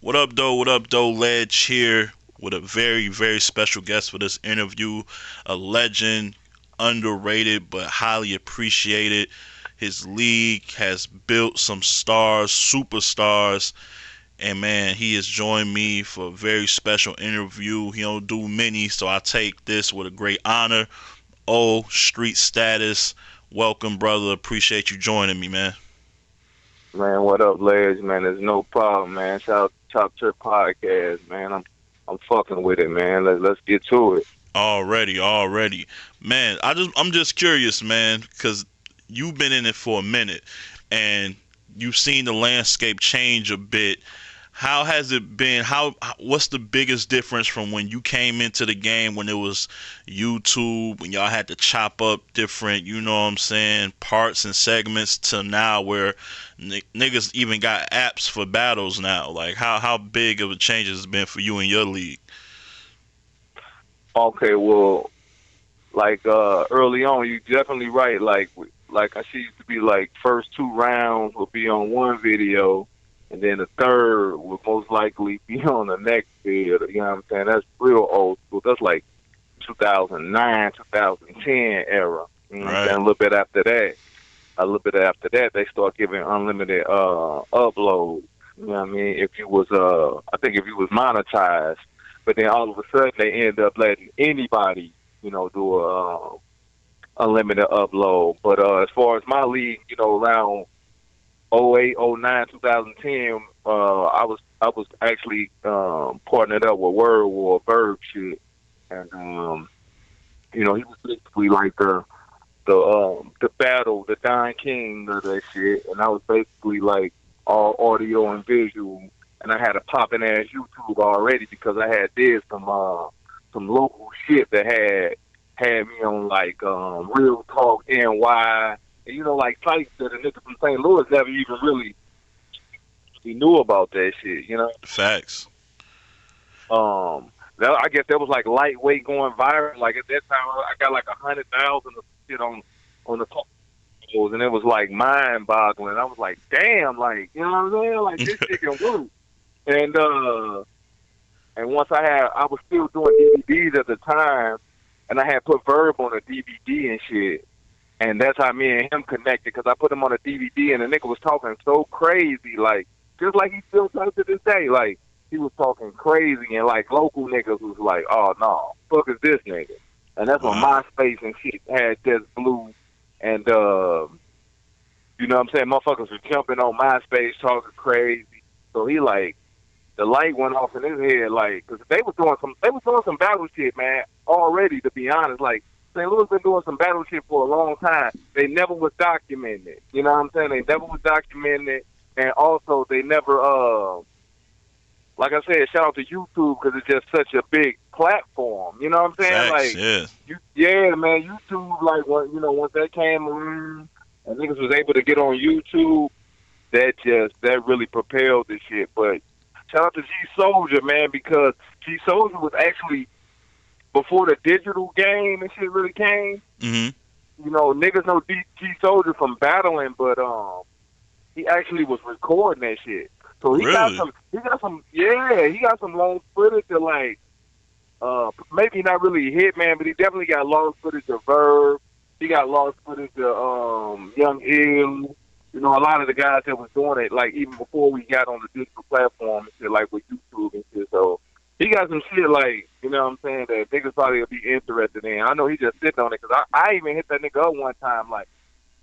What up, though? What up, though? Ledge here with a very, very special guest for this interview. A legend, underrated but highly appreciated. His league has built some stars, superstars, and man, he has joined me for a very special interview. He don't do many, so I take this with a great honor. Oh, street status. Welcome, brother. Appreciate you joining me, man. Man, what up, Ledge? Man, there's no problem, man. Shout out to Top Trip Podcast, man. I'm fucking with it, man. Let's get to it. Already, man. I'm just curious, man, because you've been in it for a minute, and you've seen the landscape change a bit. How has it been? What's the biggest difference from when you came into the game when it was YouTube, when y'all had to chop up different, you know what I'm saying, parts and segments to now where niggas even got apps for battles now? Like how big of a change has it been for you in your league? Okay, well, like early on, you definitely right. Like I see used to be like first two rounds will be on one video, and then the third will most likely be on the next video. You know what I'm saying? That's real old school. That's like 2009, 2010 era. You know what I'm saying? Right. A little bit after that, they start giving unlimited uploads. You know what I mean? If you was I think if you was monetized, but then all of a sudden they end up letting anybody, do a unlimited upload. But as far as my league, around 08, 09, 2010, I was actually partnered up with Word War Verb shit, and he was basically like the battle, the Don King of that shit, and I was basically like all audio and visual, and I had a popping ass YouTube already because I had did some local shit that had me on like Real Talk NY, and like sites that a nigga from St. Louis never even really knew about that shit. Facts. I guess that was like lightweight going viral. Like at that time, I got like 100,000 of shit on the top, and it was like mind boggling. I was like, damn, like you know what I'm saying? Like this shit can work. And once I was still doing DVDs at the time, and I had put Verb on a DVD and shit. And that's how me and him connected, because I put him on a DVD, and the nigga was talking so crazy, like, just like he still talks to this day. Like, he was talking crazy, and, like, local niggas was like, oh, no, fuck is this nigga? And that's when MySpace and shit had just blew, and, you know what I'm saying, motherfuckers were jumping on MySpace talking crazy. So he, like, the light went off in his head, like, because they was doing some battle shit, man, already, to be honest. Like, St. Louis been doing some battle shit for a long time. They never was documented. You know what I'm saying? They never was documented, and also they never, like I said, shout out to YouTube because it's just such a big platform. You know what I'm saying? Facts, like, yeah, man, YouTube, like, once that came around and niggas was able to get on YouTube, that really propelled the shit. But shout out to G Soldier, man, because G Soldier was actually, before the digital game and shit really came, niggas know G Soldier from battling, but he actually was recording that shit. So he got some long footage of like, maybe not really Hitman, but he definitely got long footage of Verb. He got long footage of Young Ill. A lot of the guys that was doing it, like even before we got on the digital platform and shit, like with YouTube and shit. So he got some shit like, you know what I'm saying, that niggas probably will be interested in. I know he just sitting on it because I even hit that nigga up one time like,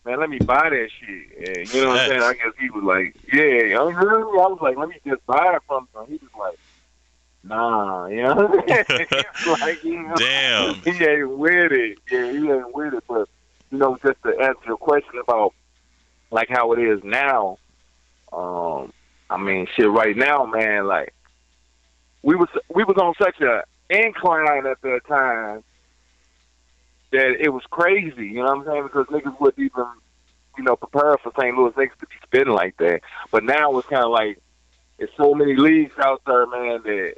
man, let me buy that shit. And you know what I'm saying? I guess he was like, yeah. I was like, let me just buy it from him. He was like, nah, you know what I'm saying? Like, Damn. He ain't with it. Yeah, he ain't with it. But, just to answer your question about like how it is now, I mean, shit, right now, man, like, we was on such a incline at the time that it was crazy, you know what I'm saying? Because niggas wouldn't even, prepare for St. Louis niggas to be spitting like that. But now it's kind of like, there's so many leagues out there, man, that,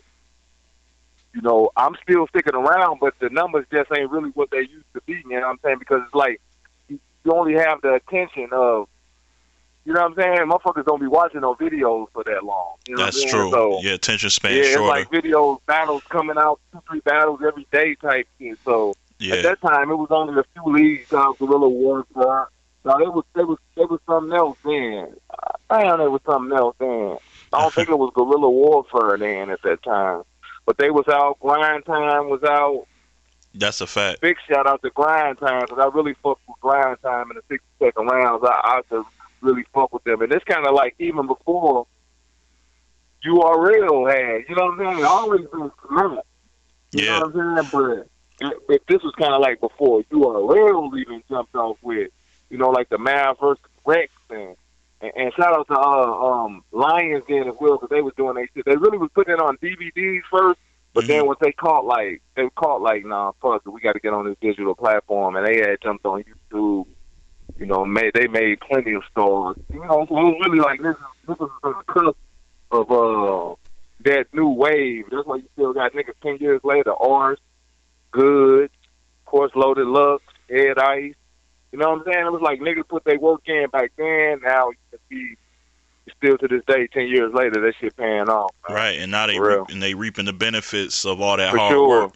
I'm still sticking around, but the numbers just ain't really what they used to be, you know what I'm saying? Because it's like, you only have the attention of You know what I'm saying? Motherfuckers don't be watching no videos for that long. You know what I'm That's saying? true. So Yeah, attention span yeah, it's shorter. like videos, battles coming out, 2-3 battles every day type shit. So at Yeah. that time, it was only a few leagues called Guerrilla Warfare. So it was something else then. Damn, it was something else then. I don't think it was Guerrilla Warfare then at that time. But they was out. Grind Time was out. That's a fact. Big shout out to Grind Time because I really fuck with Grind Time in the 60-second rounds. I could really fuck with them. And it's kind of like even before URL had, you know what I'm saying? Always been smart. You know Yeah. what I'm saying? But this was kind of like before URL even jumped off with, you know, like the Mav versus Rex and shout out to Lions Den as well because they was doing their shit. They really was putting it on DVDs first, but then once they caught like, nah, fuck it, we got to get on this digital platform, and they had jumped on YouTube. You know, they made plenty of stars. You know, so it was really like this is the cusp of that new wave. That's why you still got niggas 10 years later, Ars, Good, of course, Loaded Lux, Ed Ice. You know what I'm saying? It was like niggas put their work in back then. Now you can see still to this day, 10 years later, that shit paying off. Man. Right, and now For real. they reaping the benefits of all that For hard sure. work.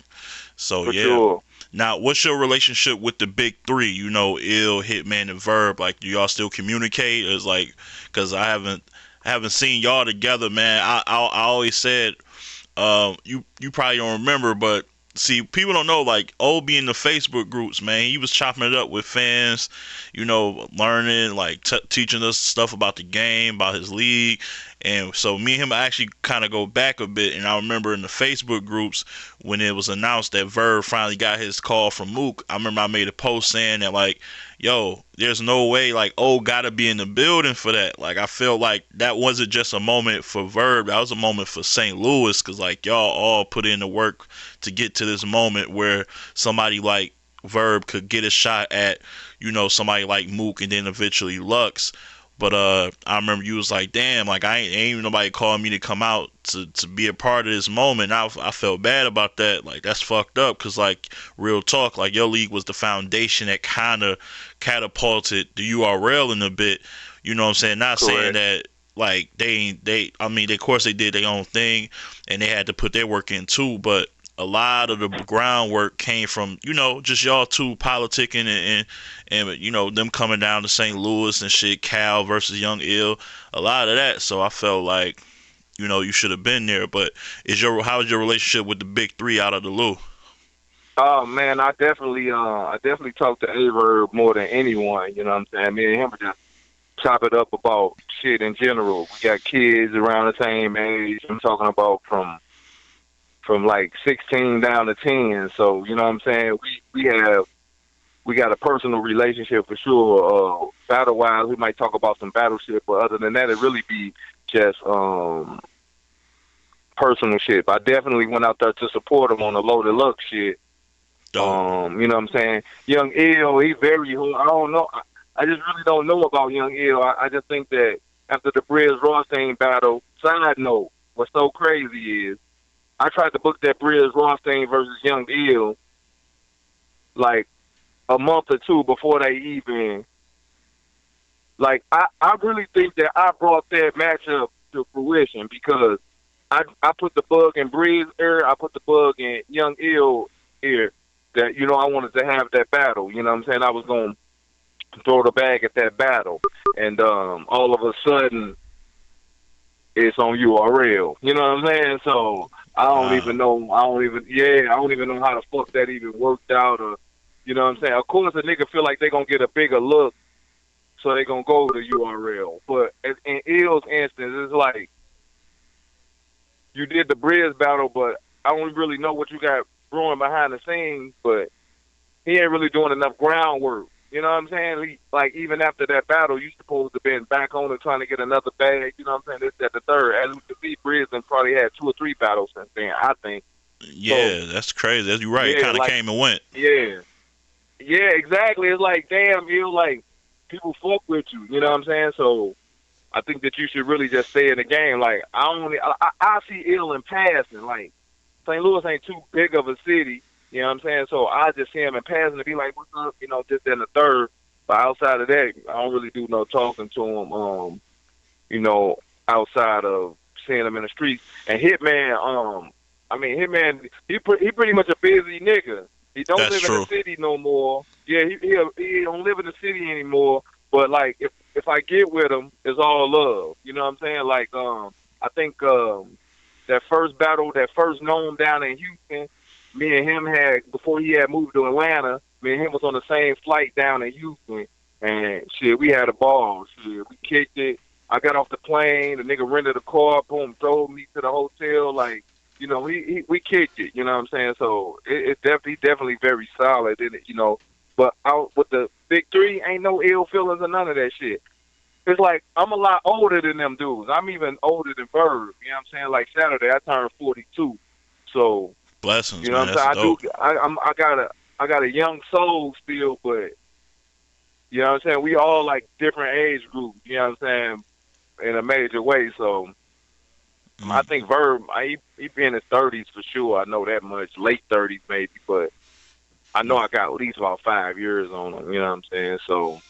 So For yeah. sure. Now, what's your relationship with the big three? You know, Ill, Hitman, and Verb. Like, do y'all still communicate? Or is like, cause I haven't seen y'all together, man. I always said, you probably don't remember, but see, people don't know. Like, Obi in the Facebook groups, man, he was chopping it up with fans, you know, learning, like teaching us stuff about the game, about his league. And so me and him actually kind of go back a bit. And I remember in the Facebook groups when it was announced that Verb finally got his call from Mook, I remember I made a post saying that, like, yo, there's no way, like, gotta be in the building for that. Like, I feel like that wasn't just a moment for Verb, that was a moment for St. Louis, because, like, y'all all put in the work to get to this moment where somebody like Verb could get a shot at, you know, somebody like Mook and then eventually Lux. But I remember you was like, damn, like ain't even nobody calling me to come out to be a part of this moment. I felt bad about that. Like, that's fucked up, because, like, real talk, like, your league was the foundation that kind of catapulted the URL in a bit. You know what I'm saying? Not Correct. saying that, like, I mean, of course they did their own thing and they had to put their work in too, but a lot of the groundwork came from, you know, just y'all two politicking and you know, them coming down to St. Louis and shit, Cal versus Young Ill, a lot of that. So I felt like, you know, you should have been there. But how's your relationship with the big three out of the Lou? Oh man, I definitely talk to Averb more than anyone. You know what I'm saying? Me and him are just chop it up about shit in general. We got kids around the same age. I'm talking about from like 16 down to 10. So you know what I'm saying? We got a personal relationship for sure. Battle wise, we might talk about some battle shit, but other than that, it really be just personal shit. I definitely went out there to support him on the Loaded Luck shit. Dope. You know what I'm saying? Young Ill, he very. I don't know. I just really don't know about Young Ill. I just think that after the Briz Rothstein battle, side note, what's so crazy is I tried to book that Briz Rothstein versus Young Ill like a month or two before they even. Like, I really think that I brought that matchup to fruition because I put the bug in Briz ear, I put the bug in Young Ill ear that, you know, I wanted to have that battle. You know what I'm saying? I was going to throw the bag at that battle. And all of a sudden, it's on URL. You know what I'm saying? So I don't even know. I don't even know how the fuck that even worked out. Or, you know what I'm saying? Of course, a nigga feel like they going to get a bigger look, so they going to go to URL. But in Ill's instance, it's like you did the Briz battle, but I don't really know what you got brewing behind the scenes, but he ain't really doing enough groundwork. You know what I'm saying? Like, even after that battle, you supposed to been back on it trying to get another bag. You know what I'm saying? This, that, the third. As we could see, Brisbane probably had 2 or 3 battles since then, I think. Yeah, so, that's crazy. You're right. Yeah, it kind of came and went. Yeah. Yeah, exactly. It's like, damn, you like, people fuck with you. You know what I'm saying? So I think that you should really just stay in the game. Like, I see Ill in passing. Like, St. Louis ain't too big of a city. You know what I'm saying? So I just see him in passing to be like, what's up? You know, just in the third. But outside of that, I don't really do no talking to him. You know, outside of seeing him in the streets. And Hitman, he pretty much a busy nigga. He don't That's live in the true. city no more. Yeah, he don't live in the city anymore. But like, if I get with him, it's all love. You know what I'm saying? Like, I think that first battle, that first known down in Houston, me and him had before he had moved to Atlanta. Me and him was on the same flight down in Houston, and shit, we had a ball. Shit, we kicked it. I got off the plane. The nigga rented a car. Boom, drove me to the hotel. Like, you know, we kicked it. You know what I'm saying? So it definitely very solid. And you know, but out with the big three, ain't no ill feelings or none of that shit. It's like I'm a lot older than them dudes. I'm even older than Verb. You know what I'm saying? Like Saturday, I turned 42. So Blessings, you know man. what That's I'm saying? dope. I got a young soul still, but you know what I'm saying? We all like different age groups. You know what I'm saying? In a major way. So I Mm. think Verb, he be in his 30s for sure. I know that much. Late 30s maybe, but I know I got at least about 5 years on him. You know what I'm saying? So.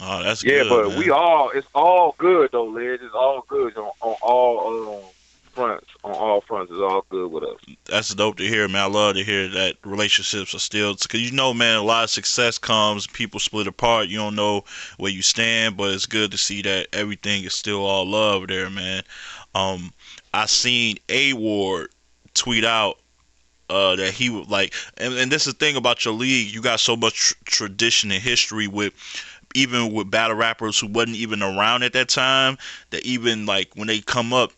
Oh, that's Yeah, good, but man. it's all good though, Ledge. It's all good on all fronts. On all fronts, it's all good with us. That's dope to hear, man. I love to hear that relationships are still, because you know, man, a lot of success comes, people split apart. You don't know where you stand, but it's good to see that everything is still all love there, man. Um, I seen A Ward tweet out that he would like, and this is the thing about your league. You got so much tradition and history with even with battle rappers who wasn't even around at that time, that even like when they come up,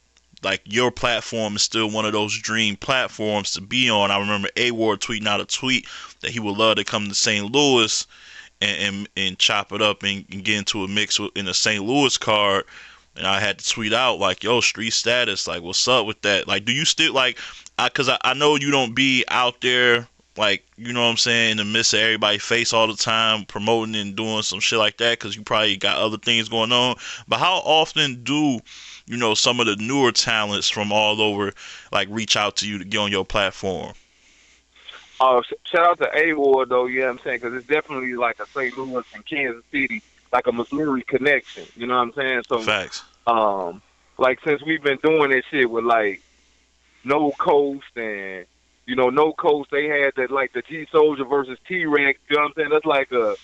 like your platform is still one of those dream platforms to be on. I remember A Ward tweeting out a tweet that he would love to come to St. Louis and chop it up and get into a mix in a St. Louis card. And I had to tweet out like, "Yo, street status, like, what's up with that? Like, do you still like? Cause I know you don't be out there, like, you know what I'm saying, in the midst of everybody's face all the time, promoting and doing some shit like that, cause you probably got other things going on. But how often do some of the newer talents from all over like reach out to you to get on your platform? Shout out to A Ward though. You know what I'm saying? Because it's definitely like a St. Louis and Kansas City, like a Missouri connection. You know what I'm saying? So, Facts. um, like since we've been doing this shit with like No Coast and No Coast, they had that like the G Soldier versus T Rex. You know what I'm saying? That's like a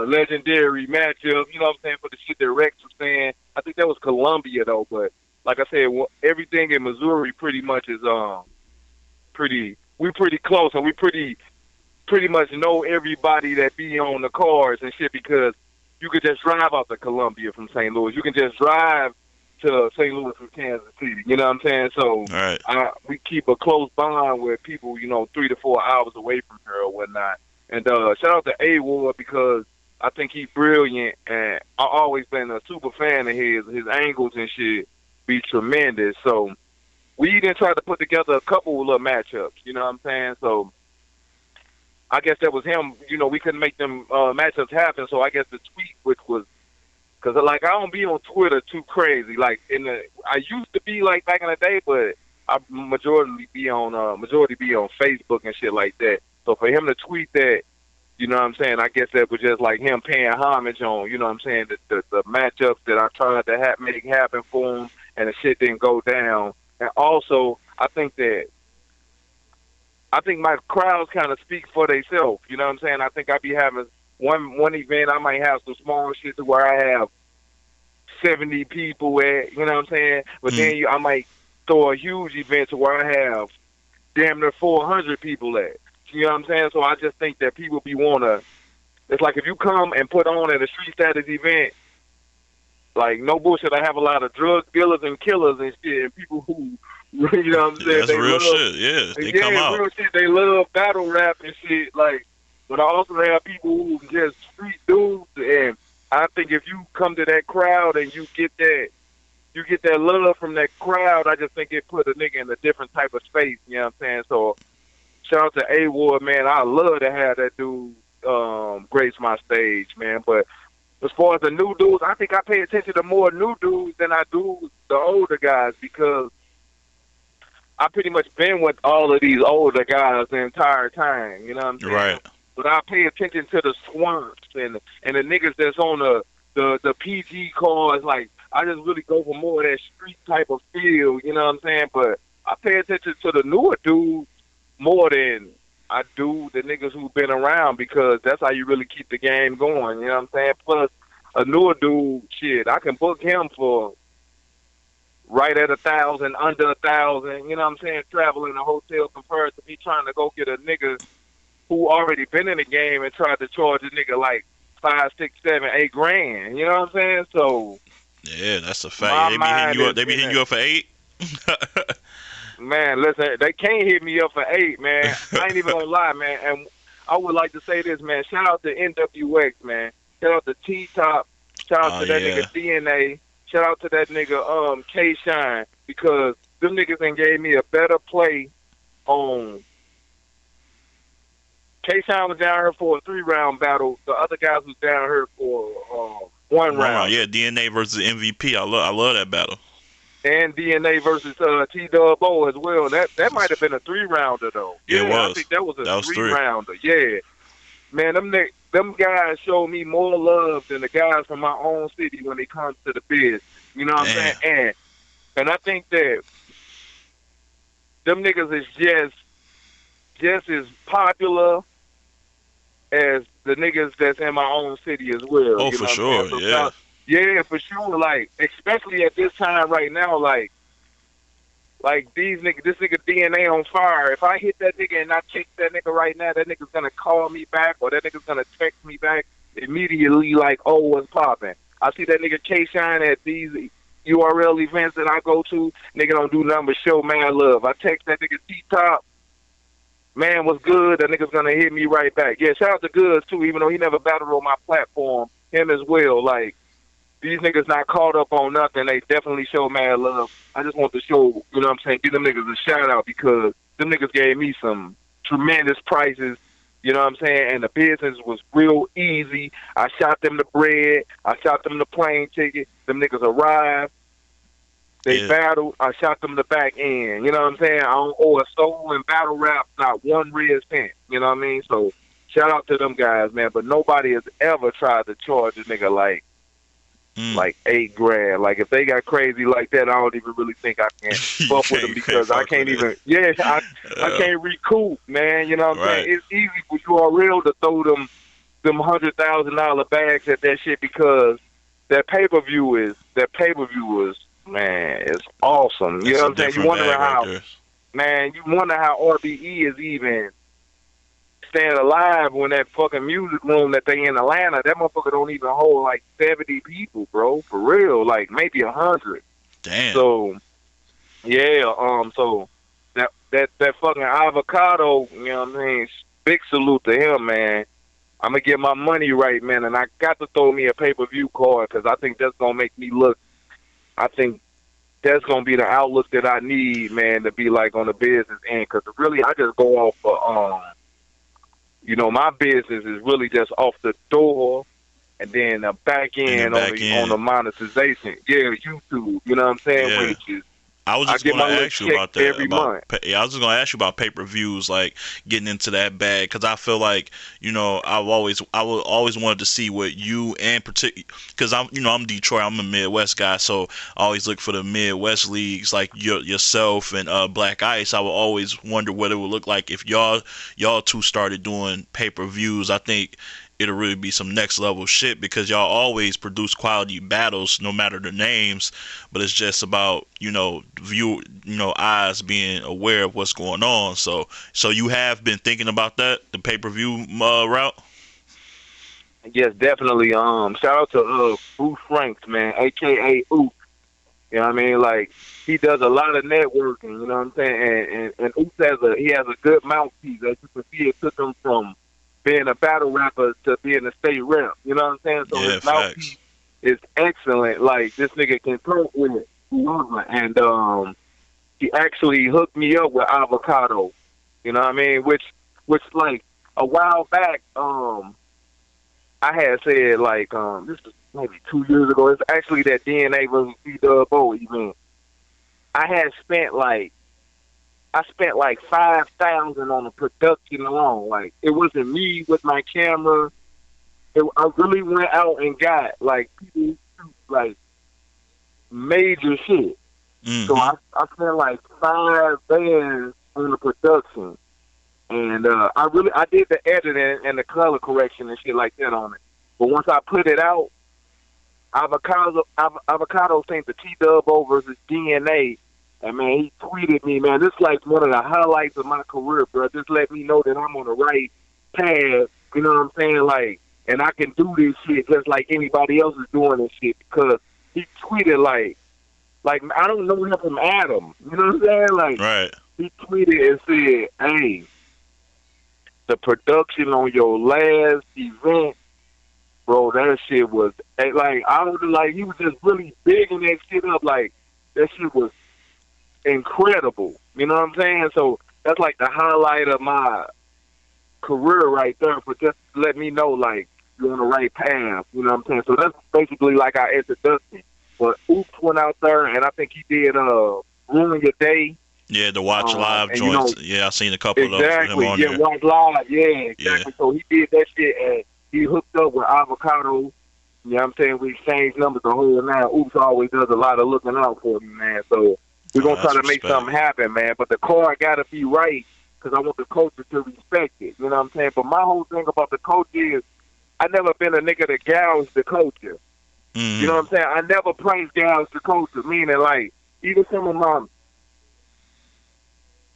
legendary matchup. You know what I'm saying? For the shit that Rex was saying. I think that was Columbia though, but like I said, everything in Missouri pretty much is pretty close, and we pretty much know everybody that be on the cars and shit because you could just drive out to Columbia from St. Louis. You can just drive to St. Louis from Kansas City. You know what I'm saying? So All right. we keep a close bond with people, 3 to 4 hours away from her or whatnot. And shout out to A Ward because I think he's brilliant, and I've always been a super fan of his. His angles and shit be tremendous. So we then tried to put together a couple of little matchups. You know what I'm saying? So I guess that was him. We couldn't make them matchups happen. So I guess the tweet, which was because like I don't be on Twitter too crazy. Like I used to be like back in the day, but I majority be on Facebook and shit like that. So for him to tweet that, you know what I'm saying? I guess that was just like him paying homage on, you know what I'm saying, the matchups that I tried to make happen for him, and the shit didn't go down. And also, I think my crowds kind of speak for themselves. You know what I'm saying? I think I be having one event. I might have some small shit to where I have 70 people at. You know what I'm saying? But Mm. then I might throw a huge event to where I have damn near 400 people at. You know what I'm saying? So I just think that people wanna. It's like if you come and put on at a street status event, like no bullshit. I have a lot of drug dealers and killers and shit, and people who, you know what I'm saying, That's they real love, shit. Yeah, they come yeah, out. real shit. They love battle rap and shit. Like, but I also have people who just street dudes, and I think if you come to that crowd and you get that love from that crowd, I just think it put a nigga in a different type of space. You know what I'm saying? So shout out to A Ward, man. I love to have that dude grace my stage, man. But as far as the new dudes, I think I pay attention to more new dudes than I do the older guys because I pretty much been with all of these older guys the entire time. You know what I'm saying? Right. but I pay attention to the swamps and the niggas that's on the PG cars. Like, I just really go for more of that street type of feel, you know what I'm saying? But I pay attention to the newer dudes more than I do the niggas who've been around, because that's how you really keep the game going, you know what I'm saying? Plus, a newer dude, shit, I can book him for right at 1,000, under 1,000, you know what I'm saying? Traveling a hotel compared to me trying to go get a nigga who already been in the game and tried to charge a nigga like 5, 6, 7, 8 grand. You know what I'm saying? So Yeah, that's a fact. my Yeah, they be hitting mind you is up. They be in hitting that. you up for 8. Man, listen, they can't hit me up for 8, man. I ain't even gonna lie, man. And I would like to say this, man. Shout out to NWX, man. Shout out to T Top. Shout out Oh to that yeah, nigga DNA. Shout out to that nigga K Shine, because them niggas done gave me a better play on. K Shine was down here for a 3-round battle. The other guys was down here for one 1 round. round. Yeah, DNA versus MVP. I love that battle. And DNA versus T-Dub-O as well. That might have been a 3-rounder though. Yeah, it Yeah, I was. think that was a That was 3. 3-rounder. Yeah, man, them guys show me more love than the guys from my own city when it comes to the biz. You know what I'm Damn. saying? And I think that them niggas is just as popular as the niggas that's in my own city as well. Oh, You for know what sure. I'm saying? So, Yeah. yeah, for sure. Like, especially at this time right now, like these niggas, this nigga DNA on fire. If I hit that nigga and I text that nigga right now, that nigga's gonna call me back, or that nigga's gonna text me back immediately like, oh, what's popping? I see that nigga K-Shine at these URL events that I go to. Nigga don't do nothing but show mad love. I text that nigga T-Top. Man, what's good? That nigga's gonna hit me right back. Yeah, shout out to Goods too, even though he never battled on my platform. Him as well. Like, these niggas not caught up on nothing. They definitely show mad love. I just want to show, you know what I'm saying, give them niggas a shout out, because them niggas gave me some tremendous prices, you know what I'm saying, and the business was real easy. I shot them the bread. I shot them the plane ticket. Them niggas arrived. They Yeah. battled. I shot them the back end. You know what I'm saying? I don't owe a soul in battle rap, not one red cent. You know what I mean? So shout out to them guys, man. But nobody has ever tried to charge a nigga like 8 grand. Like, if they got crazy like that, I don't even really think I can You fuck with them, can't because I fuck can't with even. it. Yeah, I can't recoup, man. You know what I'm Right. saying? It's easy for URL to throw them $100,000 bags at that shit, because that pay per view is man, it's awesome. You That's know a what I'm saying? You different wonder bag right how, there. man, you wonder how RBE is even staying alive when that fucking music room that they in Atlanta, that motherfucker don't even hold like 70 people, bro. For real, like maybe 100. Damn. So yeah, so that fucking avocado, you know what I mean? Big salute to him, man. I'm gonna get my money right, man, and I got to throw me a pay-per-view card, because I think that's gonna make me look. I think that's gonna be the outlook that I need, man, to be like on the business end. Because really, I just go off for my business is really just off the door, and then the back In the end back on the end. monetization. Yeah, YouTube. You know what I'm saying? Yeah. Which is I was I just get gonna my little ask you check about that. every month. Yeah, I was just gonna ask you about pay-per-views, like getting into that bag, because I feel like I would always wanted to see what you and particular, because I'm Detroit, I'm a Midwest guy, so I always look for the Midwest leagues, like yourself and Black Ice. I would always wonder what it would look like if y'all two started doing pay-per-views. I think it'll really be some next level shit, because y'all always produce quality battles no matter the names, but it's just about eyes being aware of what's going on. So you have been thinking about that, the pay-per-view route. Yes, definitely. Shout out to Bruce Franks, man, aka Oop. You know what I mean? Like, he does a lot of networking. You know what I'm saying? And Oop has a good mouthpiece. As you can see, it took him from being a battle rapper to being a state rep. You know what I'm saying? So Yeah, his mouthpiece facts. is excellent. Like, this nigga can talk with it. And he actually hooked me up with avocado. You know what I mean? Which like a while back, I had said like this was maybe 2 years ago. It's actually that DNA versus C-Dub-O event. I I spent like 5,000 on the production alone. Like it wasn't me with my camera. I really went out and got like people who shoot like major shit. So Mm-hmm. I spent like 5 bands on the production, and I did the editing and the color correction and shit like that on it. But once I put it out, Avocado sent the T-Dub versus DNA, and man, he tweeted me, man, this is like one of the highlights of my career, bro. Just let me know that I'm on the right path. You know what I'm saying? Like, and I can do this shit just like anybody else is doing this shit, because he tweeted like I don't know him from Adam. You know what I'm saying? Like, Right. he tweeted and said, "Hey, the production on your last event, bro, that shit was like I was like he was just really bigging that shit up. Like that shit was incredible. You know what I'm saying? So that's like the highlight of my career right there, for just to let me know like you're on the right path. You know what I'm saying? So that's basically like our introduction. But Oops went out there, and I think he did Ruin Your Day. Yeah, the Watch Live And, joints. Yeah, I seen a couple of those with him exactly, on yeah, there. Watch Live, yeah, exactly. Yeah. So he did that shit, and he hooked up with Avocado. You know what I'm saying? We exchanged numbers the whole night. Oops always does a lot of looking out for me, man. So we're going to try to make something happen, man. But the card got to be right, because I want the culture to respect it. You know what I'm saying? But my whole thing about the culture is I never been a nigga that gouge the culture. Mm-hmm. You know what I'm saying? I never praise gouge the culture, meaning like even some of my,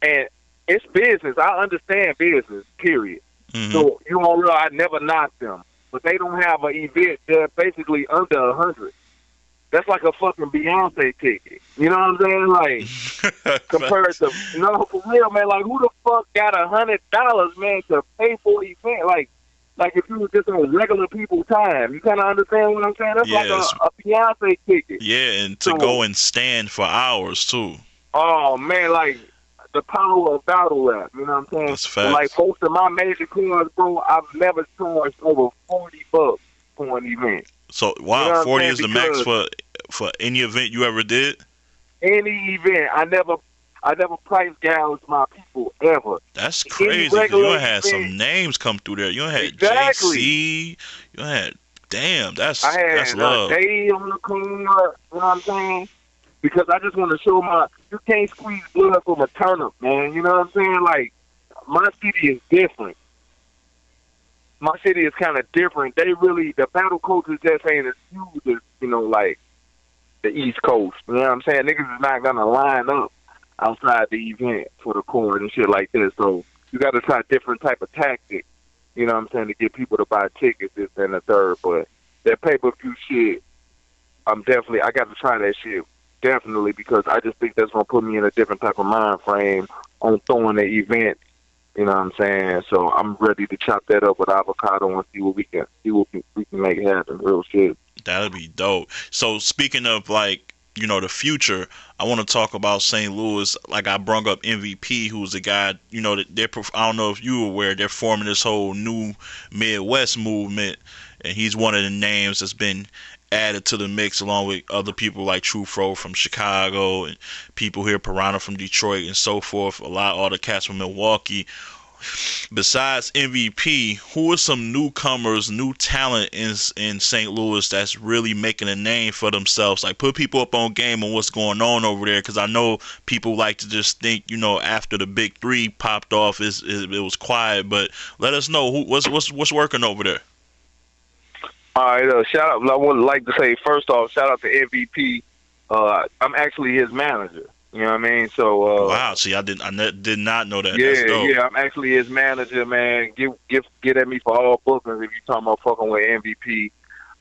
and it's business. I understand business, period. Mm-hmm. So you don't realize I never knock them, but they don't have an event that's basically under 100. That's like a fucking Beyonce ticket. You know what I'm saying? Like compared to for real, man. Like who the fuck got $100, man, to pay for an event? Like if you was just on regular people time, you kind of understand what I'm saying? That's like a Beyonce ticket. Yeah, and to go and stand for hours too. Oh man, like the power of battle rap. You know what I'm saying? That's facts. And like most of my major cars, bro, I've never charged over $40 for an event. So wow, you know 40 is the max for any event you ever did? Any event. I never price gouged my people ever. That's crazy, because you done had some names come through there. You done had JC. You done had, damn, that's love. I had Day on the corner, you know what I'm saying? Because I just want to show you can't squeeze blood from a turnip, man. You know what I'm saying? Like, my city is different. My city is kind of different. The battle culture just ain't as huge as, like, the East Coast. You know what I'm saying? Niggas is not going to line up outside the event for the court and shit like this. So you got to try different type of tactics, you know what I'm saying, to get people to buy tickets, this and the third. But that pay-per-view shit, I got to try that shit, definitely, because I just think that's going to put me in a different type of mind frame on throwing the event, you know what I'm saying? So I'm ready to chop that up with Avocado and see what we can make happen, real shit. That'd be dope. So speaking of like, the future, I want to talk about St. Louis. Like I brung up MVP, who's a guy, that I don't know if you were aware, they're forming this whole new Midwest movement, and he's one of the names that's been added to the mix along with other people like True Fro from Chicago and people here, Piranha from Detroit and so forth. All the cats from Milwaukee. Besides MVP, who are some newcomers, new talent in St. Louis that's really making a name for themselves? Like, put people up on game on what's going on over there, because I know people like to just think, after the big three popped off, it was quiet. But let us know what's working over there. All right, shout out. I would like to say first off, shout out to MVP. I'm actually his manager. You know what I mean? So wow. See, I did not know that. Yeah. I'm actually his manager, man. Get at me for all bookings if you talking about fucking with MVP.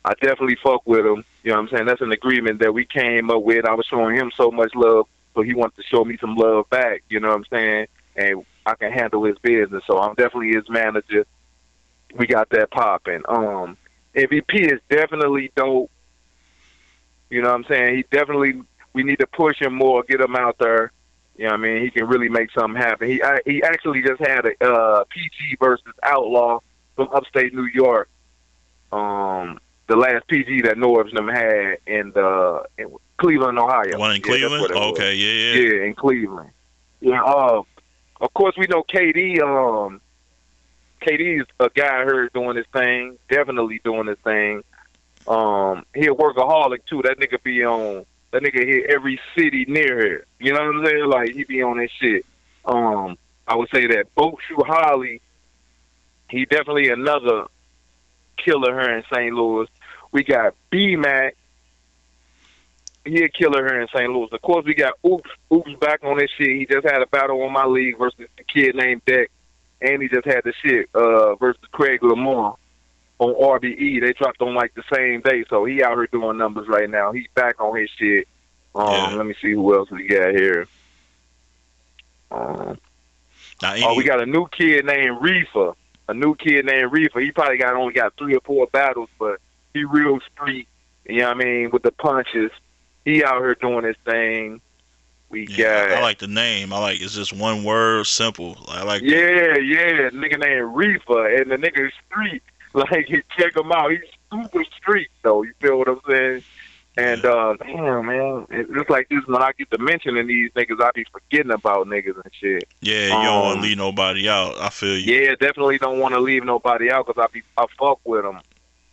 I definitely fuck with him. You know what I'm saying? That's an agreement that we came up with. I was showing him so much love, so he wanted to show me some love back. You know what I'm saying? And I can handle his business, so I'm definitely his manager. We got that popping. MVP is definitely dope. You know what I'm saying? We need to push him more, get him out there. You know what I mean? He can really make something happen. He actually just had a PG versus Outlaw from upstate New York. The last PG that Norbs had in Cleveland, Ohio. One in Cleveland? Okay, yeah. Yeah, in Cleveland. Yeah. Of course we know KD. KD's a guy I heard doing his thing. Definitely doing his thing. He a workaholic too. That nigga be on. That nigga hit every city near here. You know what I'm saying? Like he be on his shit. I would say that Bokshu Holly. He definitely another killer here in St. Louis. We got B Mac. He a killer here in St. Louis. Of course, we got Oops. Oops back on this shit. He just had a battle on my league versus a kid named Deck, and he just had the shit versus Craig Lamar on RBE. They dropped on like the same day, so he out here doing numbers right now. He's back on his shit. Let me see who else we got here. We got a new kid named Reefer. He probably only got 3 or 4 battles, but he real street. You know what I mean? With the punches. He out here doing his thing. I like the name. I like it's just one word, simple. I like nigga named Reefer, and the nigga is street. Like, check him out. He's super street, though. You feel what I'm saying? And, damn, man, it's like this when I get to mentioning these niggas, I be forgetting about niggas and shit. Yeah, you don't want to leave nobody out. I feel you. Yeah, definitely don't want to leave nobody out because I fuck with them.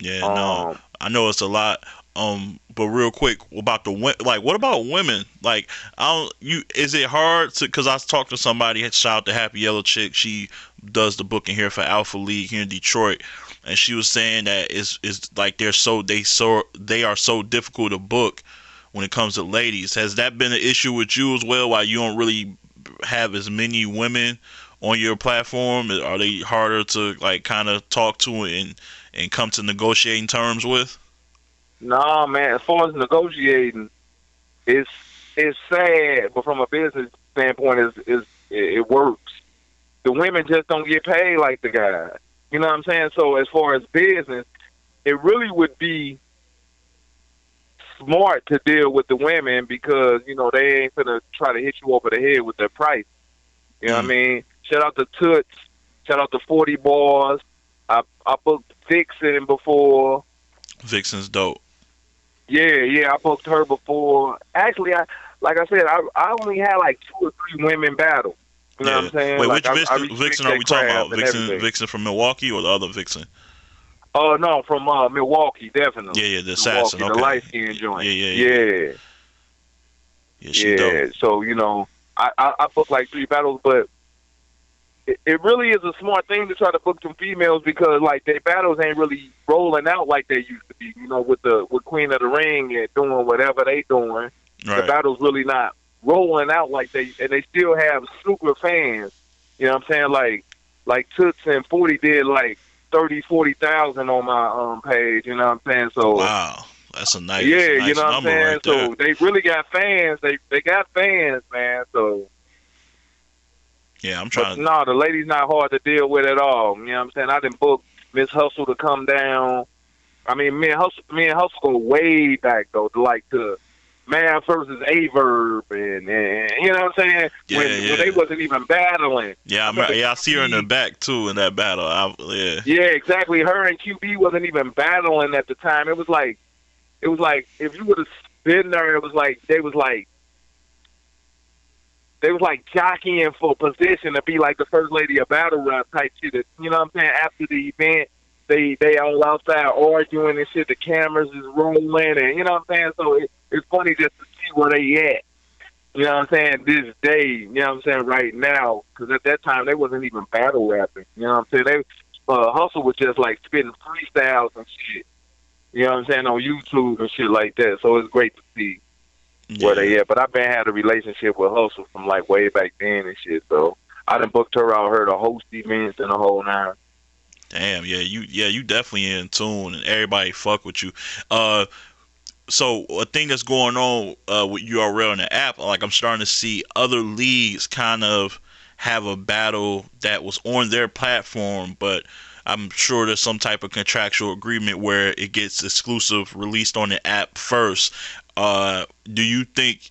Yeah, no, I know it's a lot. But real quick, about what about women? Like, is it hard to? Because I talked to somebody. Shout out to Happy Yellow Chick. She does the booking here for Alpha League here in Detroit, and she was saying that it's like they are so difficult to book when it comes to ladies. Has that been an issue with you as well? Why you don't really have as many women on your platform? Are they harder to like kind of talk to and come to negotiating terms with? Nah, man. As far as negotiating, it's sad, but from a business standpoint, it works. The women just don't get paid like the guys. You know what I'm saying? So as far as business, it really would be smart to deal with the women because they ain't gonna try to hit you over the head with their price. You know what I mean? Shout out to Toots. Shout out to 40 Bars. I booked Vixen before. Vixen's dope. Yeah, I booked her before. Actually, I only had like 2 or 3 women battle. You know what I'm saying? Wait, like, which Vixen are we talking about? Vixen from Milwaukee or the other Vixen? Oh, no, from Milwaukee, definitely. Yeah, the assassin. Milwaukee, okay. The light-skinned joint. Yeah. Yeah, she dope. So, I booked like 3 battles, but it really is a smart thing to try to book some females because like their battles ain't really rolling out like they used to be. With Queen of the Ring and doing whatever they doing, right. The battle's really not rolling out like they still have super fans. You know what I'm saying? Like Toots and 40 did like 30,000-40,000 on my page. You know what I'm saying? So wow, that's a nice you know what I'm saying? Right there. So they really got fans. They got fans, man. So. Yeah, I'm trying. No, the lady's not hard to deal with at all. You know what I'm saying? I didn't book Miss Hustle to come down. I mean, me and Hustle go way back though, to like the Man versus Averb, and you know what I'm saying? When they wasn't even battling. Yeah, I see her in the back too in that battle. Yeah, exactly. Her and QB wasn't even battling at the time. It was like if you would have been there, it was like they was like jockeying for position to be like the first lady of battle rap type shit. You know what I'm saying? After the event, they all outside arguing and shit. The cameras is rolling, and you know what I'm saying? So it's funny just to see where they at. You know what I'm saying? This day, you know what I'm saying? Right now, because at that time they wasn't even battle rapping. You know what I'm saying? Hustle was just like spitting freestyles and shit. You know what I'm saying? On YouTube and shit like that. So it's great to see. Where they at, but I've been had a relationship with Hustle from like way back then and shit. So I done booked her out, her to host events and the whole 9. Damn, you definitely in tune and everybody fuck with you. So a thing that's going on with URL in the app, like I'm starting to see other leagues kind of have a battle that was on their platform, but I'm sure there's some type of contractual agreement where it gets exclusive released on the app first. Do you think,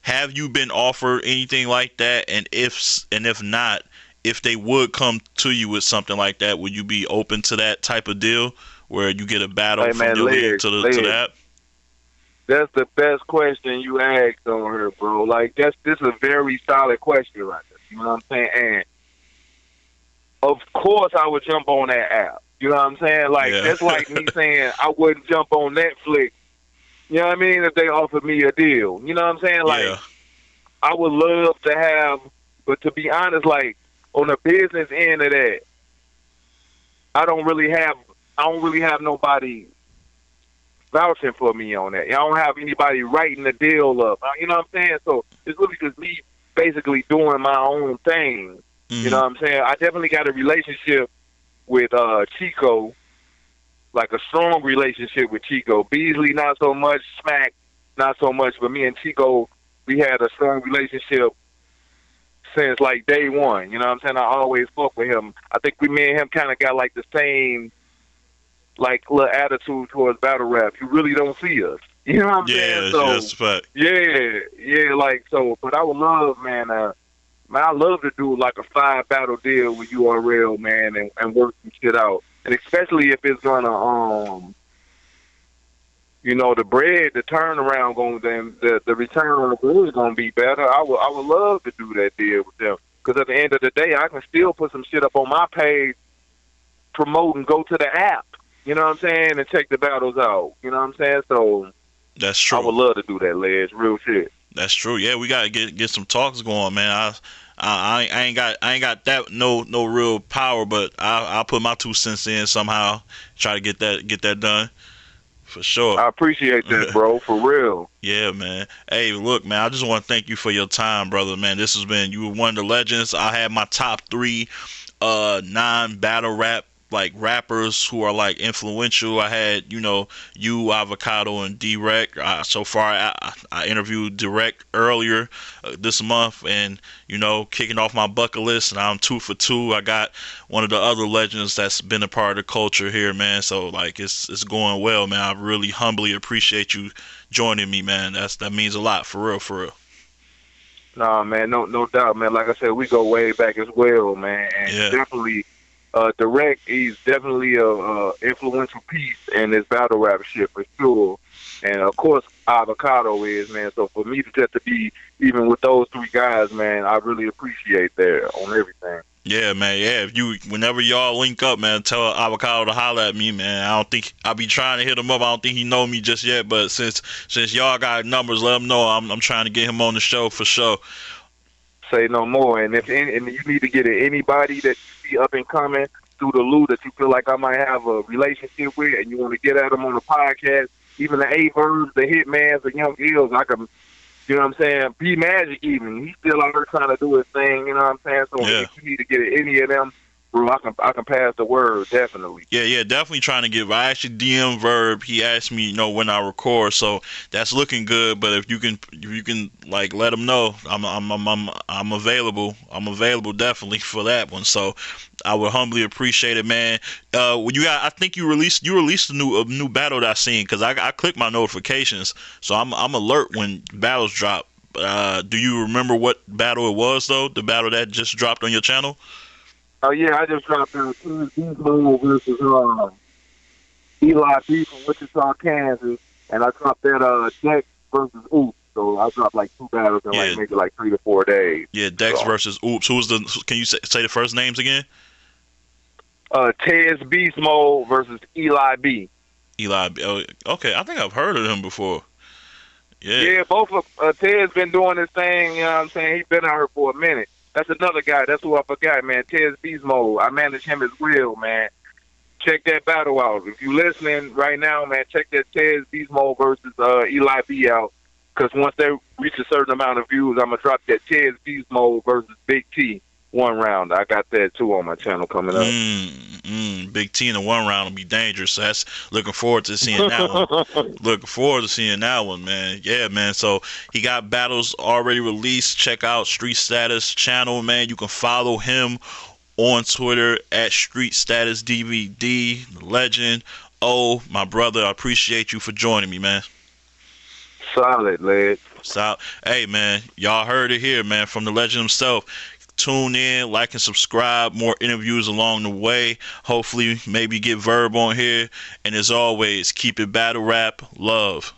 have you been offered anything like that? And if not, if they would come to you with something like that, would you be open to that type of deal where you get a battle from your league to the app? That's the best question you asked on her, bro. Like this is a very solid question right there. You know what I'm saying? And of course I would jump on that app. You know what I'm saying? Like Yeah. that's like me saying I wouldn't jump on Netflix. You know what I mean? If they offered me a deal. You know what I'm saying? Like Yeah. I would love to have, but to be honest, like on the business end of that, I don't really have nobody vouching for me on that. I don't have anybody writing the deal up. You know what I'm saying? So it's really just me basically doing my own thing. You know Hmm. what I'm saying? I definitely got a relationship with Chico, like a strong relationship with Chico. Beasley, not so much. Smack, not so much. But me and Chico, we had a strong relationship since like day one. You know what I'm saying? I always fuck with him. I think me and him kind of got like the same like little attitude towards battle rap. You really don't see us. You know what I'm saying? Yeah, So that's a fact. yeah, like so. But I would love, man. Man, I love to do like a 5 battle deal with URL, man, and work some shit out. And especially if it's gonna, the bread, the turnaround the return on the bread is gonna be better. I would love to do that deal with them because at the end of the day, I can still put some shit up on my page, promote and go to the app. You know what I'm saying, and check the battles out. You know what I'm saying? So That's I true. would love to do that, Les. Real shit. That's true. Yeah, we gotta get some talks going, man. I ain't got that no real power, but I'll put my 2 cents in somehow. Try to get that done for sure. I appreciate that, bro. For real. Yeah, man. Hey, look, man. I just want to thank you for your time, brother. Man, this has been you were one of the legends. I had my top 3 non-battle rap like rappers who are like influential. I had you, Avocado, and Direct. So far, I interviewed Direct earlier this month, and kicking off my bucket list, and I'm 2 for 2. I got one of the other legends that's been a part of the culture here, man. So like it's going well, man. I really humbly appreciate you joining me, man. That means a lot, for real, for real. Nah, man, no doubt, man. Like I said, we go way back as well, man, and Yeah. definitely, Direct. He's definitely a influential piece in this battle rap shit for sure. And of course, Avocado is, man. So for me to just to be even with those 3 guys, man, I really appreciate that on everything. Yeah, man. Yeah, whenever y'all link up, man, tell Avocado to holler at me, man. I don't think I'll be trying to hit him up. I don't think he know me just yet, but since y'all got numbers, let him know. I'm trying to get him on the show for sure. Say no more. And and you need to get anybody that you see up and coming through the loop that you feel like I might have a relationship with, and you want to get at them on the podcast, even the A-Verbs, the Hitmans, the Young Ills, I can, you know what I'm saying? Be Magic even. He's still out there trying to do his thing, you know what I'm saying? So Yeah. if you need to get at any of them, bro, I can pass the word, definitely. Yeah, definitely trying to get. I actually DM Verb. He asked me, when I record, so that's looking good. But if you can like let him know, I'm available. I'm available definitely for that one. So I would humbly appreciate it, man. When I think you released a new battle that I seen because I click my notifications, so I'm alert when battles drop. Do you remember what battle it was though? The battle that just dropped on your channel? Oh, yeah, I just dropped Beast versus Eli B from Wichita, Kansas, and I dropped that Dex versus Oops. So I dropped like 2 battles in Yeah, like maybe like 3 to 4 days. yeah. Dex So, versus Oops. Who was the? Can you say the first names again? Tez Beast Mode versus Eli B. Eli. Oh, okay, I think I've heard of him before. Yeah, Yeah, both of Ted's been doing this thing, you know what I'm saying? He's been out here for a minute. That's another guy. That's who I forgot, man. Tez Beast Mode. I manage him as well, man. Check that battle out. If you listening right now, man, check that Tez Beast Mode versus Eli B out. Because once they reach a certain amount of views, I'm going to drop that Tez Beast Mode versus Big T 1 round. I got that, too, on my channel coming up. Big T in the 1 round will be dangerous. So that's looking forward to seeing that one. Looking forward to seeing that one, man. Yeah, man. So he got battles already released. Check out Street Status channel, man. You can follow him on Twitter at Street Status DVD. Legend. Oh, my brother, I appreciate you for joining me, man. Solid, lad. So, hey, man, y'all heard it here, man, from the legend himself. Tune in, like, and subscribe. More interviews along the way. Hopefully, maybe get Verb on here. And as always, keep it battle rap. Love.